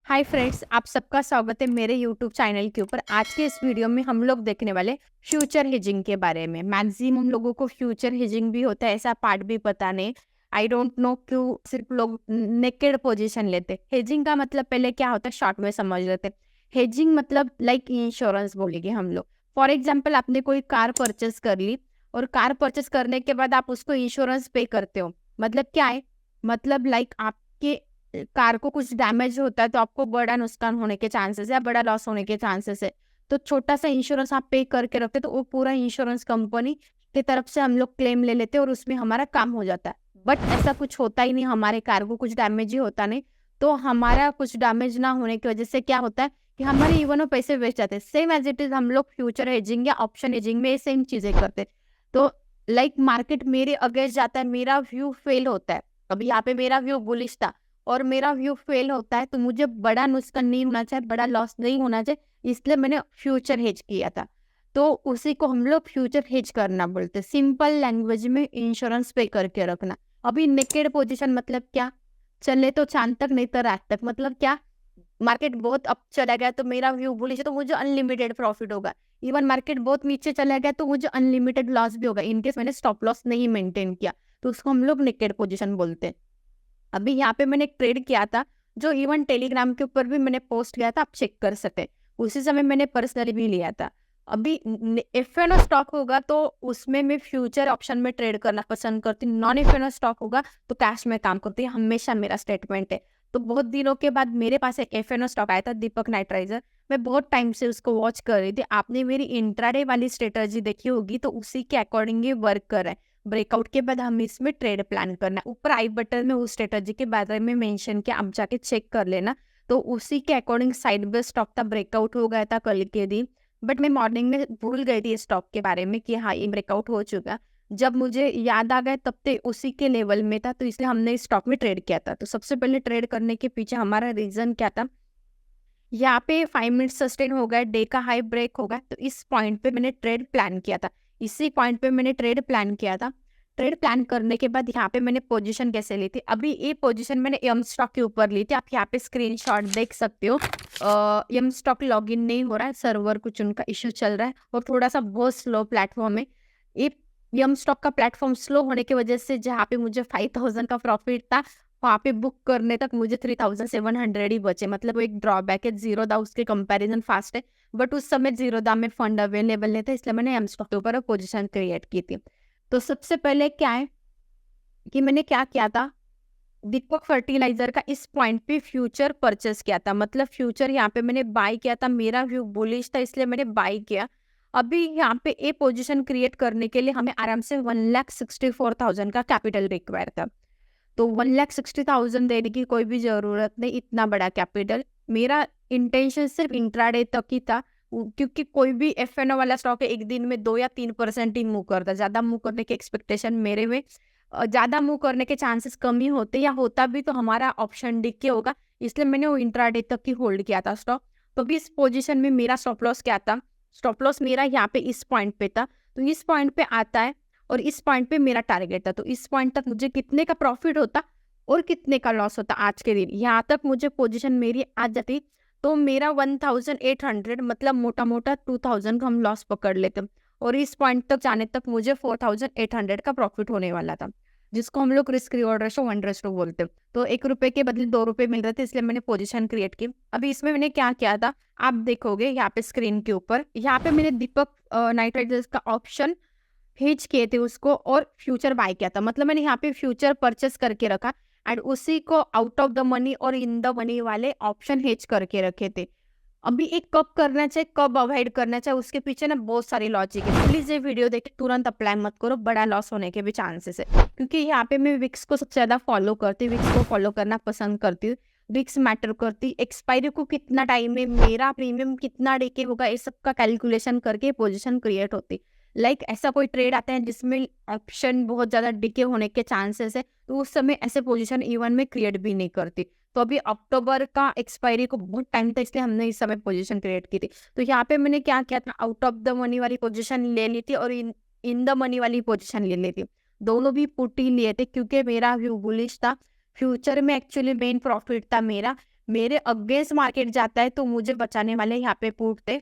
Hi friends, आप सबका स्वागत है मेरे यूट्यूब चैनल के ऊपर। आज के इस वीडियो में हम लोग देखने वाले फ्यूचर हेजिंग के बारे में। मैक्सिमम लोगों को फ्यूचर हेजिंग भी होता है ऐसा पार्ट भी पता नहीं। आई डोंट नो क्यों सिर्फ लोग नेकेड पोजीशन लेते। हेजिंग का मतलब पहले क्या होता है शॉर्ट में समझ लेते। हेजिंग मतलब लाइक इंश्योरेंस बोलेंगे हम लोग। फॉर एग्जाम्पल, आपने कोई कार परचेस कर ली और कार परचेस करने के बाद आप उसको इंश्योरेंस पे करते हो। मतलब क्या है? मतलब लाइक आपके कार को कुछ डैमेज होता है तो आपको बड़ा नुकसान होने के चांसेस है या बड़ा लॉस होने के चांसेस है। तो छोटा सा इंश्योरेंस आप पे करके रखते तो वो पूरा इंश्योरेंस कंपनी की तरफ से हम लोग क्लेम ले लेते और उसमें हमारा काम हो जाता है। बट ऐसा कुछ होता ही नहीं, हमारे कार को कुछ डैमेज ही होता नहीं। तो हमारा कुछ डैमेज ना होने की वजह से क्या होता है कि हमारे इवन वो पैसे वेस्ट जाते हैं। सेम एज इट इज हम लोग फ्यूचर हेजिंग या ऑप्शन हेजिंग में सेम चीजें करते हैं। तो लाइक मार्केट मेरे अगेंस्ट जाता है, मेरा व्यू फेल होता है। अभी यहाँ पे मेरा व्यू बुलिश था और मेरा व्यू फेल होता है तो मुझे बड़ा नुकसान नहीं होना चाहिए, बड़ा लॉस नहीं होना चाहिए, इसलिए मैंने फ्यूचर हेज किया था। तो उसी को हम लोग फ्यूचर हेज करना बोलते हैं। सिंपल लैंग्वेज में इंश्योरेंस पे करके रखना। अभी नेकेड पोजीशन मतलब क्या? चले तो चांद तक नहीं तो रात तक। मतलब क्या? मार्केट बहुत अप चला गया तो मेरा व्यू बुलिश है तो मुझे अनलिमिटेड प्रॉफिट होगा। इवन मार्केट बहुत नीचे चला गया तो मुझे अनलिमिटेड लॉस भी होगा इनकेस मैंने स्टॉप लॉस नहीं मेंटेन किया। तो उसको हम लोग नेकेड पोजीशन बोलते हैं। अभी यहाँ पे मैंने एक ट्रेड किया था जो इवन टेलीग्राम के ऊपर भी मैंने पोस्ट किया था, आप चेक कर सकते। उसी समय मैंने पर्सनली भी लिया था। अभी एफ स्टॉक होगा तो उसमें मैं फ्यूचर ऑप्शन में ट्रेड करना पसंद करती हूँ। नॉन एफ स्टॉक होगा तो कैश में काम करती हूँ, हमेशा मेरा स्टेटमेंट है। तो बहुत दिनों के बाद मेरे पास एक एफ स्टॉक आया था, दीपक नाइट्राइजर। मैं बहुत टाइम से उसको वॉच कर रही थी। आपने मेरी इंट्राडे वाली स्ट्रेटजी देखी होगी तो उसी के अकॉर्डिंग ही वर्क कर रहा है। ब्रेकआउट के बाद हम इसमें ट्रेड प्लान करना है। ऊपर आई बटन में उस स्ट्रेटजी के बारे में मेंशन किया, आप जाके चेक कर लेना। तो उसी के अकॉर्डिंग साइड बाय स्टॉक था, ब्रेकआउट हो गया था कल के दिन। बट मैं मॉर्निंग में भूल गई थी स्टॉक के बारे में कि हाँ ये ब्रेकआउट हो चुका। जब मुझे याद आ गया तब तक उसी के लेवल में था, तो इसलिए हमने स्टॉक में ट्रेड किया था। तो सबसे पहले ट्रेड करने के पीछे हमारा रीजन क्या था? यहाँ पे 5 मिनट सस्टेन हो गया, डे का हाई ब्रेक होगा, तो इस पॉइंट पे मैंने ट्रेड प्लान किया था। इसी पॉइंट पे मैंने ट्रेड प्लान किया था। ट्रेड प्लान करने के बाद यहाँ पे मैंने पोजीशन कैसे ली थी? अभी ये पोजीशन मैंने एम स्टॉक के ऊपर ली थी। आप यहाँ पे स्क्रीनशॉट देख सकते हो। एम स्टॉक लॉगिन नहीं हो रहा है, सर्वर कुछ उनका इश्यू चल रहा है और थोड़ा सा बहुत स्लो प्लेटफॉर्म है ये। एम स्टॉक का प्लेटफॉर्म स्लो होने की वजह से जहाँ पे मुझे 5,000 का प्रॉफिट था वहाँ पे बुक करने तक मुझे 3,700 ही बचे। मतलब वो एक ड्रॉबैक है, जीरोधा उसके कंपैरिजन फास्ट है। बट उस समय जीरोधा में फंड अवेलेबल नहीं था, इसलिए मैंने एम स्टॉक के ऊपर पोजीशन क्रिएट की थी। तो सबसे पहले क्या है कि मैंने क्या किया था, दीपक फर्टिलाइजर का इस पॉइंट पे फ्यूचर परचेस किया था। मतलब फ्यूचर यहाँ पे मैंने बाय किया था, मेरा व्यू बुलिश था इसलिए मैंने बाय किया। अभी यहाँ पे ए पोजीशन क्रिएट करने के लिए हमें आराम से 1,64,000 का कैपिटल रिक्वायर था। तो 1,60,000 देने की कोई भी जरूरत नहीं, इतना बड़ा कैपिटल। मेरा इंटेंशन सिर्फ इंट्राडे तक ही था क्योंकि कोई भी एफएनओ वाला स्टॉक है एक दिन में 2 या 3% ही मूव करता। ज्यादा मूव करने की एक्सपेक्टेशन मेरे में ज्यादा मूव करने के चांसेस कम ही होते, या होता भी तो हमारा ऑप्शन डिक के होगा। इसलिए मैंने वो इंट्राडे तक ही होल्ड किया था स्टॉक। तो भी इस पोजीशन में मेरा स्टॉप लॉस क्या था? स्टॉप लॉस मेरा यहाँ पे इस पॉइंट पे था। तो इस पॉइंट पे आता है और इस पॉइंट पे मेरा टारगेट था। तो इस पॉइंट तक मुझे कितने का प्रॉफिट होता और कितने का लॉस होता आज के दिन, यहाँ तक मुझे पोजीशन मेरी आ जाती तो मेरा 1,800 मतलब मोटा मोटा 2,000 का हम लॉस पकड़ लेते और इस पॉइंट तक जाने तक मुझे 4,800 का प्रॉफिट होने वाला था, जिसको हम लोग रिस्क रिवॉर्ड रेशो 1:2 बोलते हैं। तो 1 रुपए के बदले 2 रुपए मिल रहे थे, इसलिए मैंने पोजीशन क्रिएट की। अभी इसमें मैंने क्या किया था आप देखोगे यहाँ पे स्क्रीन के ऊपर, यहाँ पे मैंने दीपक नाइट्राइजर्स का ऑप्शन हेज किए थे उसको और फ्यूचर बाय किया था। मतलब मैंने यहाँ पे फ्यूचर परचेस करके रखा एंड उसी को आउट ऑफ द मनी और इन द मनी वाले ऑप्शन हेज करके रखे थे। अभी एक कब करना चाहिए कब अवॉइड करना चाहिए उसके पीछे ना बहुत सारी लॉजिक है। प्लीज ये वीडियो देख के तुरंत अप्लाई मत करो, बड़ा लॉस होने के भी चांसेस है। क्योंकि यहाँ पे मैं विक्स को सबसे ज्यादा फॉलो करती हूँ, विक्स को फॉलो करना पसंद करती हूँ। विक्स मैटर करती, एक्सपायरी को कितना टाइम है, मेरा प्रीमियम कितना डे के होगा, ये सब का कैलकुलेशन करके पोजिशन क्रिएट होती। ऐसा कोई ट्रेड आता है जिसमें ऑप्शन बहुत ज्यादा डिके होने के चांसेस है तो उस समय ऐसे पोजीशन इवन में क्रिएट भी नहीं करती। तो अभी अक्टूबर का एक्सपायरी को बहुत टाइम था इसलिए हमने इस समय पोजीशन क्रिएट की थी। तो यहाँ पे मैंने क्या किया था, आउट ऑफ द मनी वाली पोजीशन ले ली थी और इन द मनी वाली पोजीशन ले ली थी। दोनों भी पुट ही लिए थे क्योंकि मेरा व्यू बुलिश था। फ्यूचर में एक्चुअली मेन प्रॉफिट था मेरा। मेरे अगेंस्ट मार्केट जाता है तो मुझे बचाने वाले यहाँ पे पुट थे,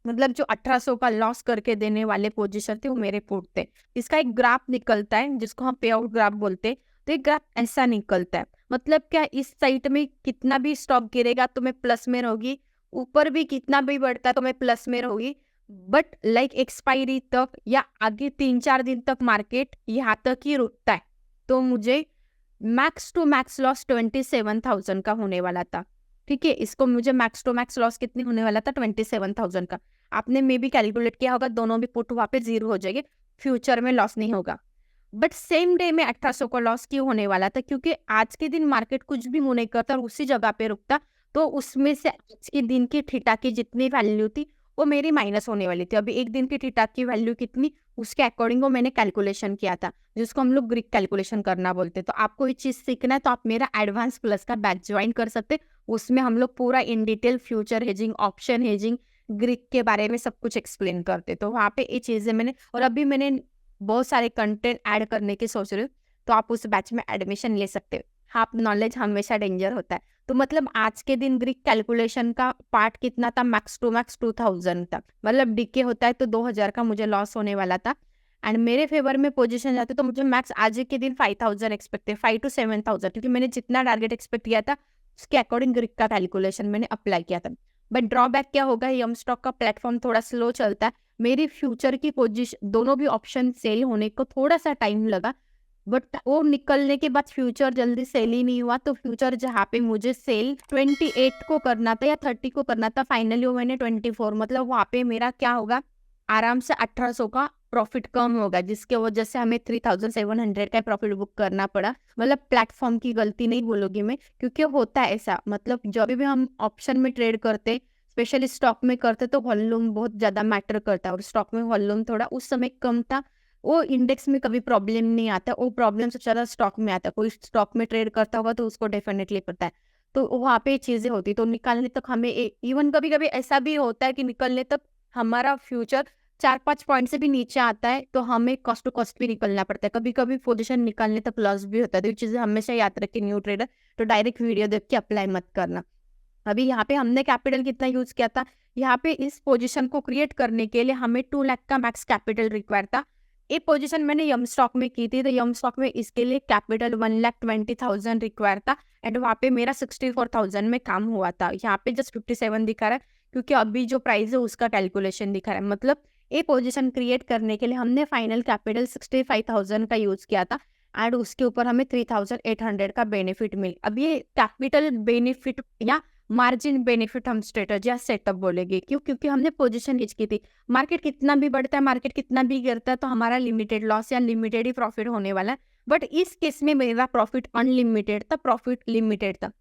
मतलब जो 1800 का लॉस करके देने वाले पोजीशन थे वो मेरे पुट थे। इसका एक ग्राफ निकलता है जिसको हम पे आउट ग्राफ बोलते हैं। तो ये ग्राफ ऐसा निकलता है, मतलब क्या, इस साइड में कितना भी स्टॉक गिरेगा तो मैं प्लस में रहूंगी, ऊपर भी कितना भी बढ़ता है तो मैं प्लस में रहूंगी। बट लाइक एक्सपायरी तक या आगे 3-4 दिन तक मार्केट यहाँ तक ही रुकता है, तो मुझे मैक्स टू मैक्स लॉस 27,000 का होने वाला था। ठीक है, इसको मुझे मैक्स टू मैक्स लॉस कितने होने वाला था, 27,000 का। आपने मे भी कैलकुलेट किया होगा, दोनों भी पुट वहाँ पे 0 हो जाएंगे, फ्यूचर में लॉस नहीं होगा। बट सेम डे में 1800 का लॉस क्यों होने वाला था, क्योंकि आज के दिन मार्केट कुछ भी मूव नहीं करता और उसी जगह पे रुकता, तो उसमें से आज के दिन की थीटा की जितनी वैल्यू थी वो मेरी माइनस होने वाली थी। अभी एक दिन की थीटा की वैल्यू कितनी, उसके अकॉर्डिंग वो मैंने कैलकुलेशन किया था, जिसको हम लोग ग्रीक कैलकुलेशन करना बोलते हैं। तो आपको ये चीज सीखना है तो आप मेरा एडवांस प्लस का बैच ज्वाइन कर सकते हैं। उसमें हम लोग पूरा in detail future hedging, option hedging, Greek के बारे में सब कुछ एक्सप्लेन करते। तो वहाँ पे ये चीजें मैंने, और अभी मैंने बहुत सारे कंटेंट ऐड करने की सोच रही हूँ, तो आप उस बैच में एडमिशन ले सकते हो। हाफ नॉलेज हमेशा डेंजर होता है। तो मतलब आज के दिन ग्रीक कैलकुलेशन का पार्ट कितना था, मैक्स टू मैक्स 2000 तक, मतलब डीके होता है तो 2000 का मुझे लॉस होने वाला था। एंड मेरे फेवर में पोजीशन जाते तो मुझे मैक्स आज के दिन 5000 एक्सपेक्ट है, 5 to 7000, क्योंकि मैंने जितना टारगेट एक्सपेक्ट किया था उसके अकॉर्डिंग ग्रीक का कैलकुलेशन मैंने अप्लाई किया था। बट ड्रॉबैक क्या होगा, यम स्टॉक का प्लेटफॉर्म थोड़ा स्लो चलता है। मेरी फ्यूचर की पोजीशन, दोनों भी ऑप्शन सेल होने को थोड़ा सा टाइम लगा, बट वो निकलने के बाद फ्यूचर जल्दी सेल ही नहीं हुआ। तो फ्यूचर जहाँ पे मुझे सेल 28 को करना था या 30 को करना था, फाइनली वो मैंने 24, मतलब वहाँ पे मेरा क्या होगा, आराम से 1800 का प्रॉफिट कम होगा, जिसके वजह से हमें 3700 का प्रॉफिट बुक करना पड़ा। मतलब प्लेटफॉर्म की गलती नहीं बोलूंगी मैं, क्योंकि होता है ऐसा, मतलब जब भी हम ऑप्शन में ट्रेड करते, स्पेशली स्टॉक में करते, तो वॉल्यूम बहुत ज्यादा मैटर करता है, और स्टॉक में वॉल्यूम थोड़ा उस समय कम था। वो इंडेक्स में कभी प्रॉब्लम नहीं आता, वो प्रॉब्लम सबसे ज्यादा स्टॉक में आता है। कोई स्टॉक में ट्रेड करता होगा तो उसको डेफिनेटली पता है। तो वहाँ पे चीजें होती, तो निकालने तक हमें इवन कभी कभी ऐसा भी होता है कि निकलने तक हमारा फ्यूचर 4-5 पॉइंट से भी नीचे आता है, तो हमें कॉस्ट टू कॉस्ट भी निकलना पड़ता है। कभी कभी पोजीशन निकालने तक लॉस भी होता है। तो ये चीजें हमेशा याद रखें न्यू ट्रेडर। तो डायरेक्ट वीडियो देख के अप्लाई मत करना। अभी यहाँ पे हमने कैपिटल कितना यूज किया था, यहाँ पे इस पोजीशन को क्रिएट करने के लिए हमें 2 लाख का मैक्स कैपिटल रिक्वायर था। ये पोजीशन मैंने यम स्टॉक में की थी, तो यम स्टॉक में इसके लिए कैपिटल 1,20,000 रिक्वायर था, एंड वहाँ पे मेरा 64,000 में काम हुआ था। यहाँ पे जस्ट 57 दिखा रहा है, क्योंकि अभी जो प्राइस है उसका कैलकुलेशन दिखा रहा है। मतलब ये पोजीशन क्रिएट करने के लिए हमने फाइनल कैपिटल 65,000 का यूज किया था, एंड उसके ऊपर हमें 3,800 का बेनिफिट मिल। अब ये कैपिटल बेनिफिट या मार्जिन बेनिफिट हम स्ट्रेटजी या सेटअप बोलेंगे, क्यों, क्योंकि हमने पोजीशन हिच की थी। मार्केट कितना भी बढ़ता है, मार्केट कितना भी गिरता है, तो हमारा लिमिटेड लॉस या लिमिटेड ही प्रॉफिट होने वाला है। बट इस केस में मेरा प्रॉफिट अनलिमिटेड था, प्रॉफिट लिमिटेड था।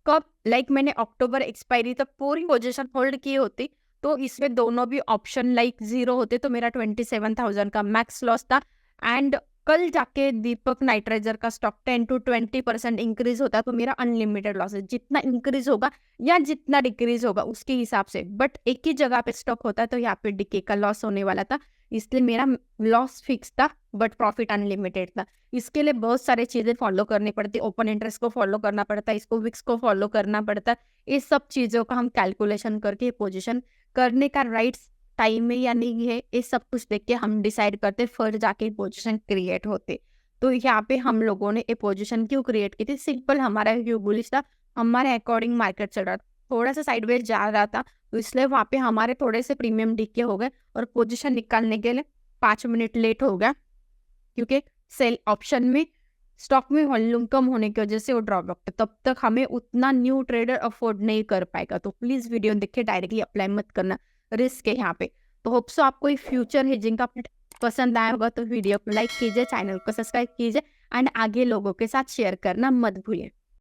कब, लाइक मैंने अक्टूबर एक्सपायरी तक पूरी पोजीशन होल्ड की होती, तो इसमें दोनों भी ऑप्शन लाइक 0 होते, तो मेरा 27,000 का मैक्स लॉस था। एंड कल जाके दीपक नाइट्राइजर का स्टॉक 10 to 20% इंक्रीज होता है, तो मेरा अनलिमिटेड लॉस है, जितना इंक्रीज होगा या जितना डिक्रीज होगा उसके हिसाब से। बट एक ही जगह पे स्टॉक होता है, तो यहाँ पे डिके का लॉस होने वाला था, इसलिए मेरा लॉस फिक्स था बट प्रॉफिट अनलिमिटेड था। इसके लिए बहुत सारी चीजें फॉलो करनी पड़ती, ओपन इंटरेस्ट को फॉलो करना पड़ता है, इसको विक्स को फॉलो करना पड़ता है। इस सब चीजों का हम कैलकुलेशन करके पोजीशन करने का राइट टाइम में या नहीं है, ये सब कुछ देख के हम डिसाइड करते, फिर जाके पोजीशन क्रिएट होते। तो यहाँ पे हम लोगों ने ये पोजीशन क्यों क्रिएट की थी, सिंपल हमारा व्यू बुलिश था, हमारे अकॉर्डिंग मार्केट चल रहा था, थोड़ा सा साइडवेज जा रहा था, तो इसलिए वहाँ पे हमारे थोड़े से प्रीमियम डीके हो गए, और पोजीशन निकालने के लिए 5 मिनट लेट हो गया, क्योंकि सेल ऑप्शन में स्टॉक में वॉल्यूम कम होने की वजह से वो ड्रॉप है। तब तक हमें उतना न्यू ट्रेडर अफोर्ड नहीं कर पाएगा। तो प्लीज वीडियो देख के डायरेक्टली अप्लाई मत करना, रिस्क है यहाँ पे। तो होप सो आपको फ्यूचर हेजिंग का पसंद आया होगा, तो वीडियो को लाइक कीजिए, चैनल को सब्सक्राइब कीजिए, एंड आगे लोगों के साथ शेयर करना मत भूलिए।